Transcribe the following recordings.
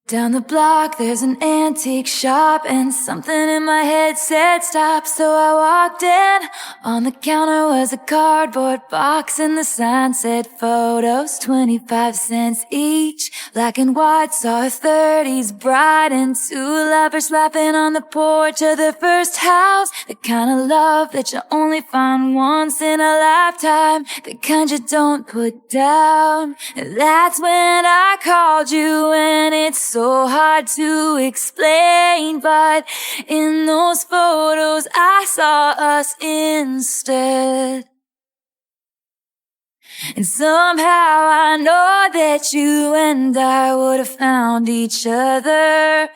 Down the block there's an antique shop, and something in my head said stop. So I walked in. On the counter was a cardboard box, and the sign said photos, 25 cents each. Black and white, saw a 30s bride and two lovers laughing on the porch of their first house. The kind of love that you only find once in a lifetime, the kind you don't put down. And that's when I called you, and it's so hard to explain, but in those photos I saw us instead. And somehow I know that you and I would have found each other.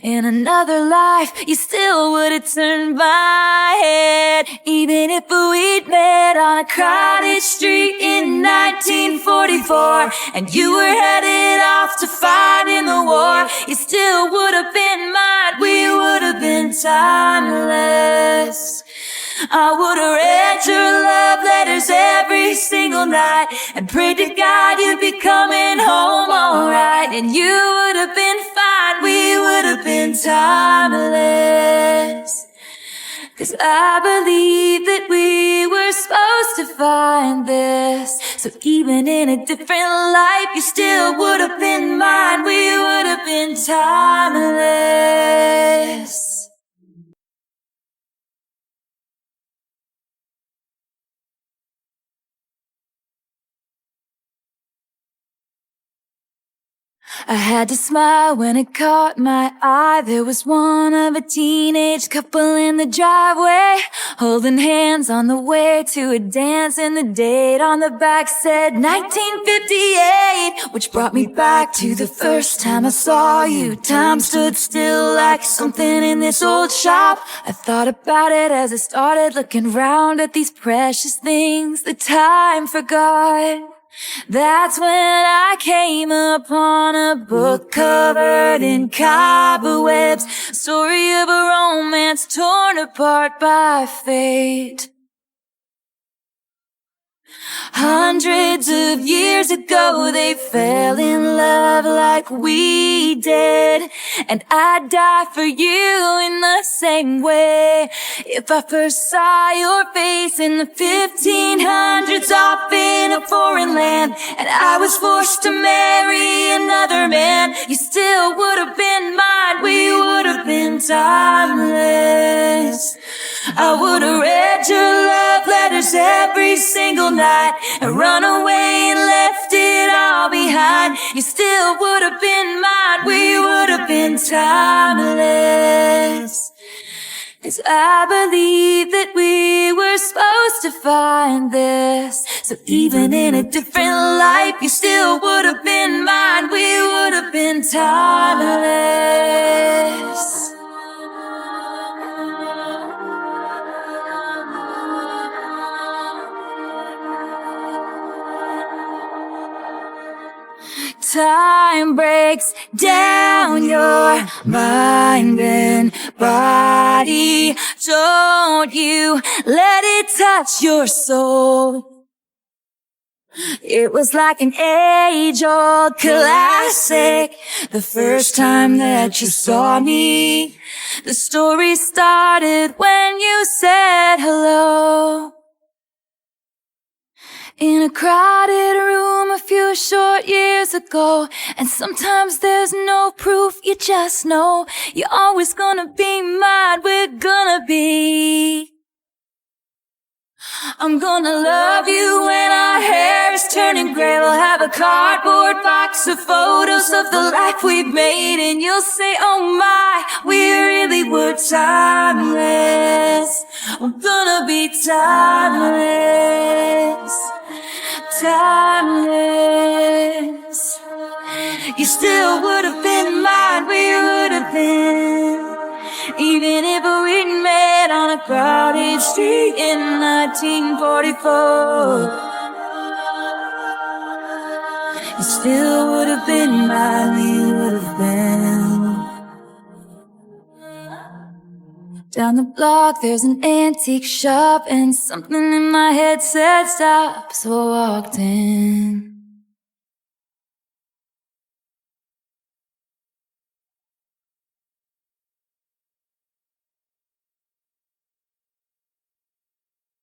In another life, you still would have turned my head. Even if we'd met on a crowded street in 1944, and you were headed off to fight in the war, you still would have been mine. We would have been timeless. I would have read your love letters every single night and prayed to God you'd be coming home alright. And you would have been fine, we would have been timeless. 'Cause I believe that we were supposed to find this. So even in a different life, you still would have been mine. We would have been timeless. I had to smile when it caught my eye. There was one of a teenage couple in the driveway, holding hands on the way to a dance, and the date on the back said 1958, which brought me back to the first time I saw you. Time stood still like something in this old shop. I thought about it as I started looking round at these precious things that time forgot. That's when I came upon a book covered in cobwebs, a story of a romance torn apart by fate. Hundreds of years ago they fell in love like we did, and I'd die for you in the same way. If I first saw your face in the 1500s off in a foreign land, and I was forced to marry another man, you still would have been mine. We would have been timeless. I would have read your love letters every single night and run away and left it all behind. You still would have been mine. We would have been timeless. 'Cause I believe that we were supposed to find this. So even in a different life, you still would have been mine. We would have been timeless. Time breaks down your mind and body. Don't you let it touch your soul. It was like an age-old classic the first time that you saw me. The story started when you said hello. In a crowded room a few short years ago, and sometimes there's no proof, you just know you're always gonna be mine. We're gonna be. I'm gonna love you when our hair is turning gray. We'll have a cardboard box of photos of the life we've made, and you'll say, oh my, we really were timeless. We're gonna be timeless. Timeless. You still would have been mine. We would have been. Even if we'd met on a crowded street in 1944, you still would have been mine. We would have been. Down the block there's an antique shop, and something in my head said stop, so I walked in.